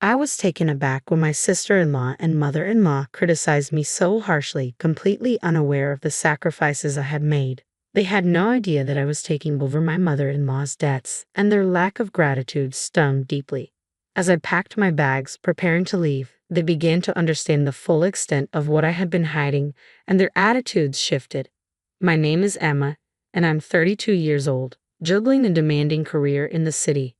I was taken aback when my sister-in-law and mother-in-law criticized me so harshly, completely unaware of the sacrifices I had made. They had no idea that I was taking over my mother-in-law's debts, and their lack of gratitude stung deeply. As I packed my bags, preparing to leave, they began to understand the full extent of what I had been hiding, and their attitudes shifted. My name is Emma, and I'm 32 years old, juggling a demanding career in the city.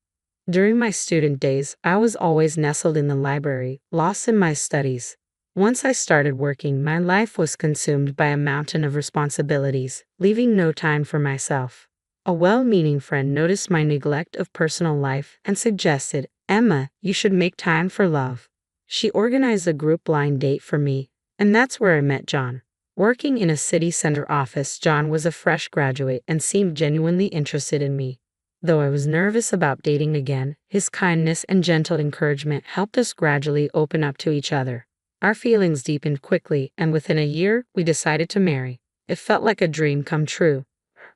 During my student days, I was always nestled in the library, lost in my studies. Once I started working, my life was consumed by a mountain of responsibilities, leaving no time for myself. A well-meaning friend noticed my neglect of personal life and suggested, "Emma, you should make time for love." She organized a group blind date for me, and that's where I met John. Working in a city center office, John was a fresh graduate and seemed genuinely interested in me. Though I was nervous about dating again, his kindness and gentle encouragement helped us gradually open up to each other. Our feelings deepened quickly, and within a year, we decided to marry. It felt like a dream come true,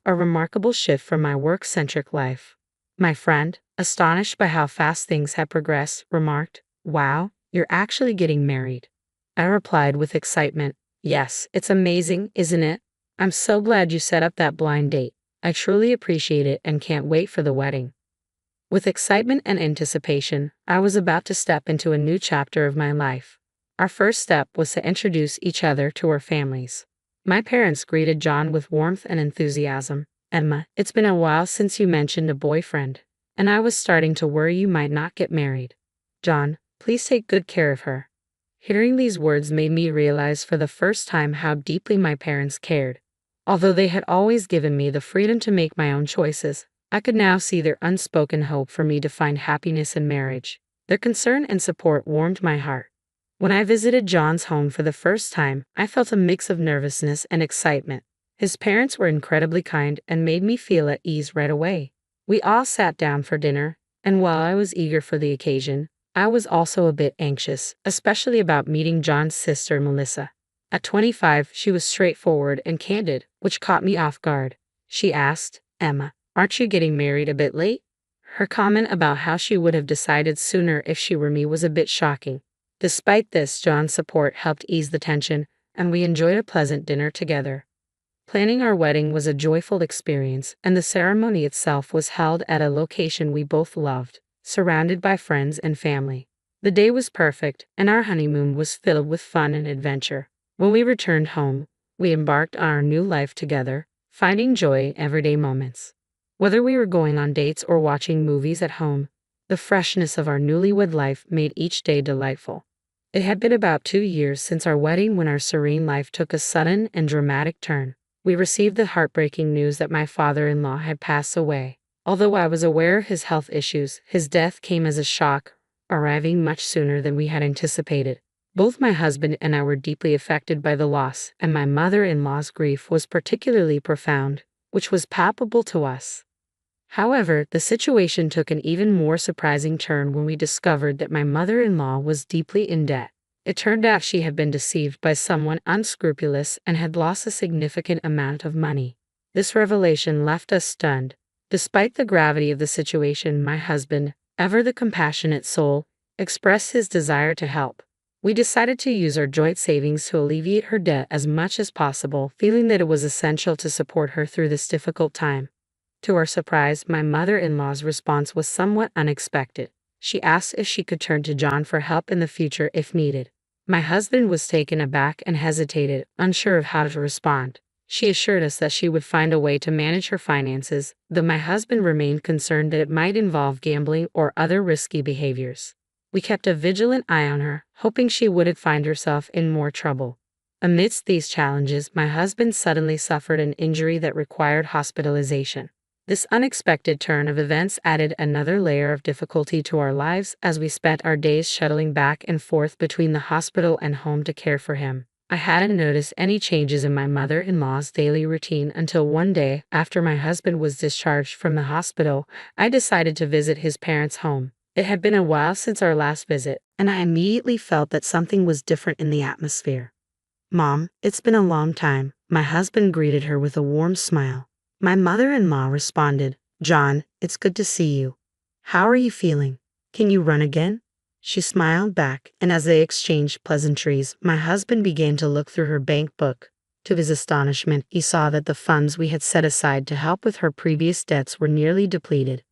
a remarkable shift from my work-centric life. My friend, astonished by how fast things had progressed, remarked, "Wow, you're actually getting married." I replied with excitement, "Yes, it's amazing, isn't it? I'm so glad you set up that blind date. I truly appreciate it and can't wait for the wedding." With excitement and anticipation, I was about to step into a new chapter of my life. Our first step was to introduce each other to our families. My parents greeted John with warmth and enthusiasm. "Emma, it's been a while since you mentioned a boyfriend, and I was starting to worry you might not get married. John, please take good care of her." Hearing these words made me realize for the first time how deeply my parents cared. Although they had always given me the freedom to make my own choices, I could now see their unspoken hope for me to find happiness in marriage. Their concern and support warmed my heart. When I visited John's home for the first time, I felt a mix of nervousness and excitement. His parents were incredibly kind and made me feel at ease right away. We all sat down for dinner, and while I was eager for the occasion, I was also a bit anxious, especially about meeting John's sister, Melissa. At 25, she was straightforward and candid, which caught me off guard. She asked, "Emma, aren't you getting married a bit late?" Her comment about how she would have decided sooner if she were me was a bit shocking. Despite this, John's support helped ease the tension, and we enjoyed a pleasant dinner together. Planning our wedding was a joyful experience, and the ceremony itself was held at a location we both loved, surrounded by friends and family. The day was perfect, and our honeymoon was filled with fun and adventure. When we returned home, we embarked on our new life together, finding joy in everyday moments. Whether we were going on dates or watching movies at home, the freshness of our newlywed life made each day delightful. It had been about 2 years since our wedding when our serene life took a sudden and dramatic turn. We received the heartbreaking news that my father-in-law had passed away. Although I was aware of his health issues, his death came as a shock, arriving much sooner than we had anticipated. Both my husband and I were deeply affected by the loss, and my mother-in-law's grief was particularly profound, which was palpable to us. However, the situation took an even more surprising turn when we discovered that my mother-in-law was deeply in debt. It turned out she had been deceived by someone unscrupulous and had lost a significant amount of money. This revelation left us stunned. Despite the gravity of the situation, my husband, ever the compassionate soul, expressed his desire to help. We decided to use our joint savings to alleviate her debt as much as possible, feeling that it was essential to support her through this difficult time. To our surprise, my mother-in-law's response was somewhat unexpected. She asked if she could turn to John for help in the future if needed. My husband was taken aback and hesitated, unsure of how to respond. She assured us that she would find a way to manage her finances, though my husband remained concerned that it might involve gambling or other risky behaviors. We kept a vigilant eye on her, hoping she wouldn't find herself in more trouble. Amidst these challenges, my husband suddenly suffered an injury that required hospitalization. This unexpected turn of events added another layer of difficulty to our lives as we spent our days shuttling back and forth between the hospital and home to care for him. I hadn't noticed any changes in my mother-in-law's daily routine until one day, after my husband was discharged from the hospital, I decided to visit his parents' home. It had been a while since our last visit, and I immediately felt that something was different in the atmosphere. "Mom, it's been a long time," my husband greeted her with a warm smile. My mother-in-law responded, "John, it's good to see you. How are you feeling? Can you run again?" She smiled back, and as they exchanged pleasantries, my husband began to look through her bank book. To his astonishment, he saw that the funds we had set aside to help with her previous debts were nearly depleted.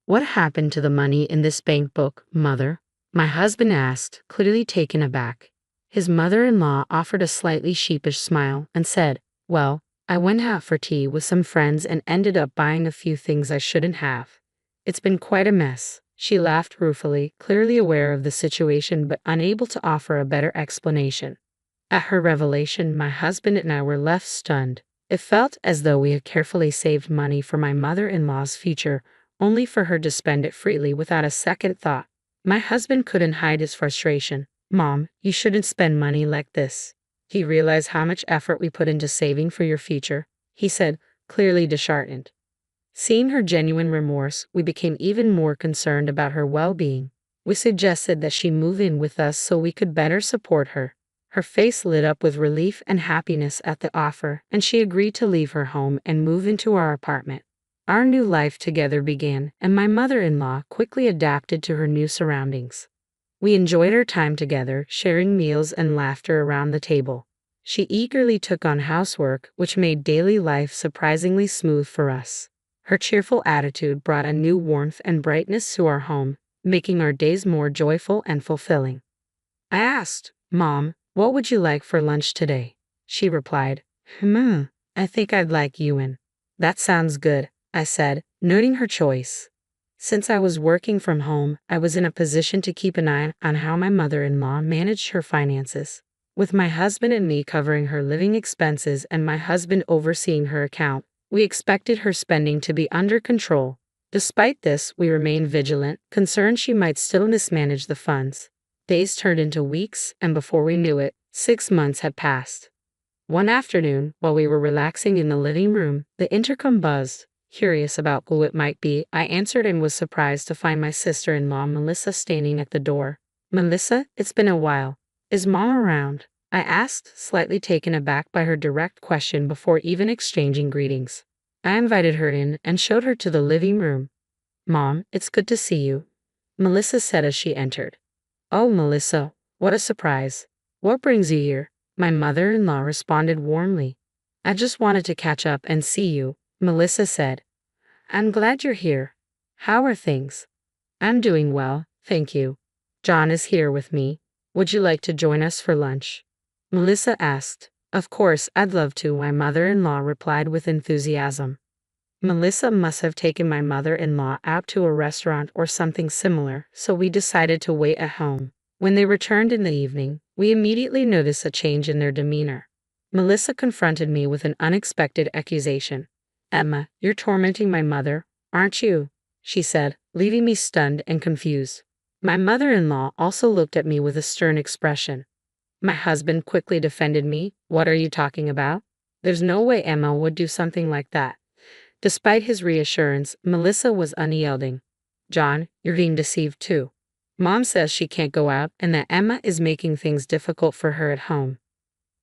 "What happened to the money in this bank book, Mother?" my husband asked, clearly taken aback. His mother-in-law offered a slightly sheepish smile and said, "Well, I went out for tea with some friends and ended up buying a few things I shouldn't have. It's been quite a mess." She laughed ruefully, clearly aware of the situation but unable to offer a better explanation. At her revelation, my husband and I were left stunned. It felt as though we had carefully saved money for my mother-in-law's future, only for her to spend it freely without a second thought. My husband couldn't hide his frustration. "Mom, you shouldn't spend money like this. Do you realize how much effort we put into saving for your future?" he said, clearly disheartened. Seeing her genuine remorse, we became even more concerned about her well-being. We suggested that she move in with us so we could better support her. Her face lit up with relief and happiness at the offer, and she agreed to leave her home and move into our apartment. Our new life together began, and my mother-in-law quickly adapted to her new surroundings. We enjoyed our time together, sharing meals and laughter around the table. She eagerly took on housework, which made daily life surprisingly smooth for us. Her cheerful attitude brought a new warmth and brightness to our home, making our days more joyful and fulfilling. I asked, "Mom, what would you like for lunch today?" She replied, I think I'd like yuan." "That sounds good," I said, noting her choice. Since I was working from home, I was in a position to keep an eye on how my mother-in-law managed her finances. With my husband and me covering her living expenses and my husband overseeing her account, we expected her spending to be under control. Despite this, we remained vigilant, concerned she might still mismanage the funds. Days turned into weeks, and before we knew it, 6 months had passed. One afternoon, while we were relaxing in the living room, the intercom buzzed. Curious about who it might be, I answered and was surprised to find my sister-in-law Melissa standing at the door. "Melissa, it's been a while. Is Mom around?" I asked, slightly taken aback by her direct question before even exchanging greetings. I invited her in and showed her to the living room. "Mom, it's good to see you," Melissa said as she entered. "Oh, Melissa, what a surprise. What brings you here?" my mother-in-law responded warmly. "I just wanted to catch up and see you," Melissa said. "I'm glad you're here. How are things?" "I'm doing well, thank you. John is here with me. Would you like to join us for lunch?" Melissa asked. "Of course, I'd love to," my mother-in-law replied with enthusiasm. Melissa must have taken my mother-in-law out to a restaurant or something similar, so we decided to wait at home. When they returned in the evening, we immediately noticed a change in their demeanor. Melissa confronted me with an unexpected accusation. "Emma, you're tormenting my mother, aren't you?" she said, leaving me stunned and confused. My mother-in-law also looked at me with a stern expression. My husband quickly defended me. "What are you talking about? There's no way Emma would do something like that." Despite his reassurance, Melissa was unyielding. "John, you're being deceived too. Mom says she can't go out and that Emma is making things difficult for her at home."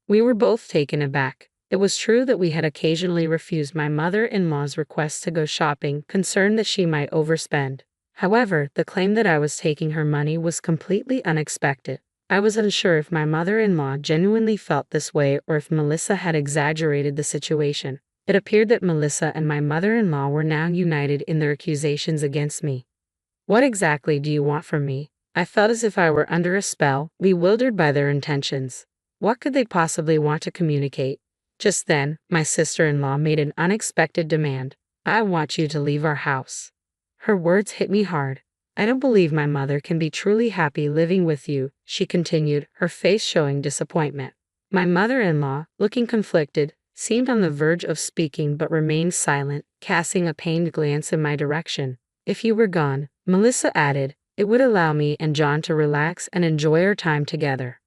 We were both taken aback. It was true that we had occasionally refused my mother-in-law's request to go shopping, concerned that she might overspend. However, the claim that I was taking her money was completely unexpected. I was unsure if my mother-in-law genuinely felt this way or if Melissa had exaggerated the situation. It appeared that Melissa and my mother-in-law were now united in their accusations against me. "What exactly do you want from me?" I felt as if I were under a spell, bewildered by their intentions. What could they possibly want to communicate? Just then, my sister-in-law made an unexpected demand. "I want you to leave our house." Her words hit me hard. "I don't believe my mother can be truly happy living with you," she continued, her face showing disappointment. My mother-in-law, looking conflicted, seemed on the verge of speaking but remained silent, casting a pained glance in my direction. "If you were gone," Melissa added, "it would allow me and John to relax and enjoy our time together."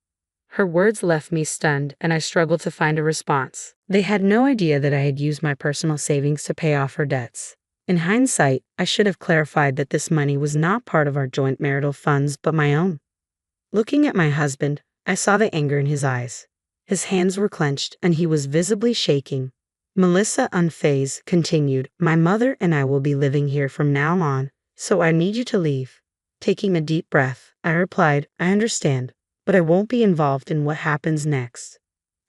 Her words left me stunned, and I struggled to find a response. They had no idea that I had used my personal savings to pay off her debts. In hindsight, I should have clarified that this money was not part of our joint marital funds but my own. Looking at my husband, I saw the anger in his eyes. His hands were clenched, and he was visibly shaking. Melissa, unfazed, continued, "My mother and I will be living here from now on, so I need you to leave." Taking a deep breath, I replied, I understand, but I won't be involved in what happens next.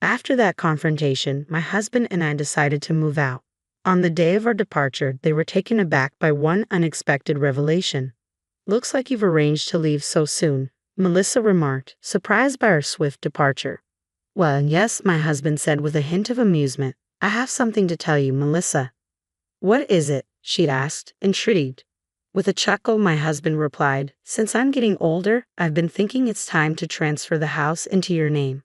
After that confrontation, my husband and I decided to move out. On the day of our departure, they were taken aback by one unexpected revelation. Looks like you've arranged to leave so soon, Melissa remarked, surprised by our swift departure. Well, yes, my husband said with a hint of amusement. I have something to tell you, Melissa. What is it? She'd asked, intrigued. With a chuckle, my husband replied, since I'm getting older, I've been thinking it's time to transfer the house into your name.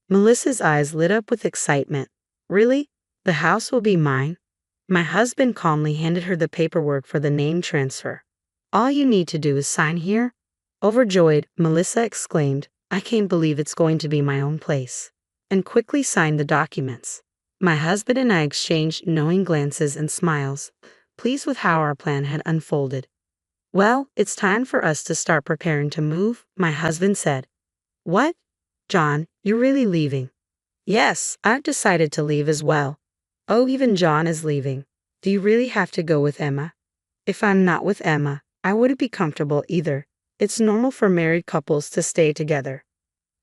Melissa's eyes lit up with excitement. Really? The house will be mine? My husband calmly handed her the paperwork for the name transfer. All you need to do is sign here. Overjoyed, Melissa exclaimed, I can't believe it's going to be my own place, and quickly signed the documents. My husband and I exchanged knowing glances and smiles, pleased with how our plan had unfolded. Well, it's time for us to start preparing to move, my husband said. What? John, you're really leaving? Yes, I've decided to leave as well. Oh, even John is leaving. Do you really have to go with Emma? If I'm not with Emma, I wouldn't be comfortable either. It's normal for married couples to stay together.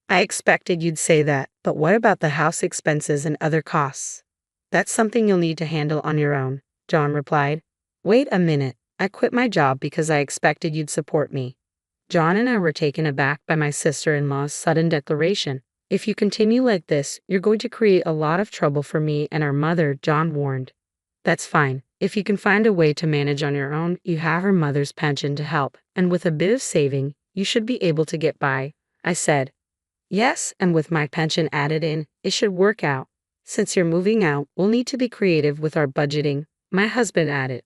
I expected you'd say that, but what about the house expenses and other costs? That's something you'll need to handle on your own, John replied. Wait a minute, I quit my job because I expected you'd support me. John and I were taken aback by my sister-in-law's sudden declaration. If you continue like this, you're going to create a lot of trouble for me and our mother, John warned. That's fine. If you can find a way to manage on your own, you have her mother's pension to help, and with a bit of saving, you should be able to get by, I said. Yes, and with my pension added in, it should work out. Since you're moving out, we'll need to be creative with our budgeting, my husband added.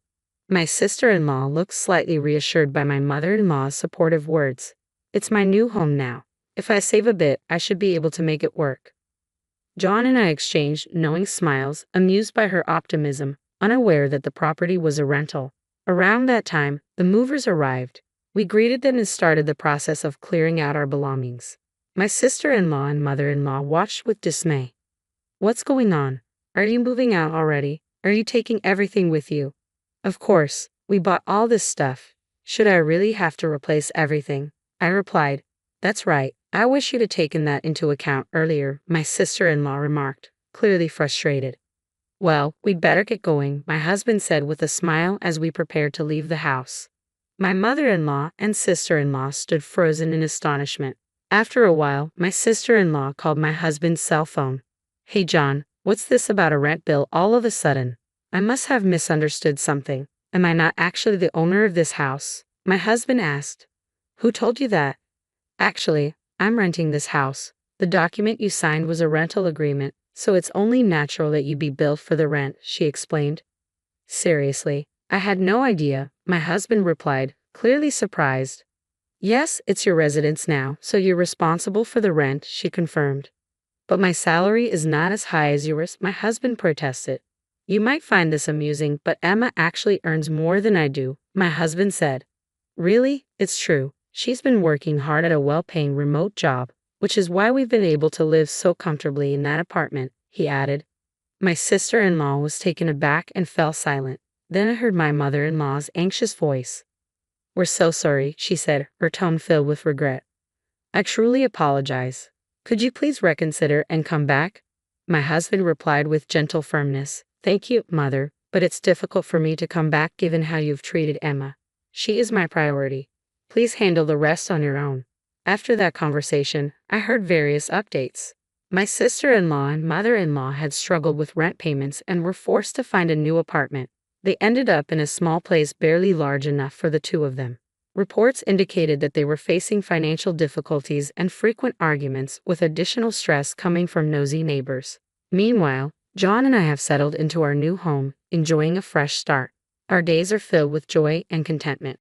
My sister-in-law looked slightly reassured by my mother-in-law's supportive words. It's my new home now. If I save a bit, I should be able to make it work. John and I exchanged knowing smiles, amused by her optimism, unaware that the property was a rental. Around that time, the movers arrived. We greeted them and started the process of clearing out our belongings. My sister-in-law and mother-in-law watched with dismay. What's going on? Are you moving out already? Are you taking everything with you? Of course, we bought all this stuff. Should I really have to replace everything? I replied. That's right. I wish you'd have taken that into account earlier, my sister-in-law remarked, clearly frustrated. Well, we'd better get going, my husband said with a smile as we prepared to leave the house. My mother-in-law and sister-in-law stood frozen in astonishment. After a while, my sister-in-law called my husband's cell phone. Hey John, what's this about a rent bill all of a sudden? I must have misunderstood something. Am I not actually the owner of this house? My husband asked. Who told you that? Actually, I'm renting this house. The document you signed was a rental agreement, so it's only natural that you be billed for the rent, she explained. Seriously, I had no idea, my husband replied, clearly surprised. Yes, it's your residence now, so you're responsible for the rent, she confirmed. But my salary is not as high as yours, my husband protested. You might find this amusing, but Emma actually earns more than I do, my husband said. Really? It's true. She's been working hard at a well-paying remote job, which is why we've been able to live so comfortably in that apartment, he added. My sister-in-law was taken aback and fell silent. Then I heard my mother-in-law's anxious voice. We're so sorry, she said, her tone filled with regret. I truly apologize. Could you please reconsider and come back? My husband replied with gentle firmness. Thank you, mother, but it's difficult for me to come back given how you've treated Emma. She is my priority. Please handle the rest on your own. After that conversation, I heard various updates. My sister-in-law and mother-in-law had struggled with rent payments and were forced to find a new apartment. They ended up in a small place barely large enough for the two of them. Reports indicated that they were facing financial difficulties and frequent arguments, with additional stress coming from nosy neighbors. Meanwhile, John and I have settled into our new home, enjoying a fresh start. Our days are filled with joy and contentment.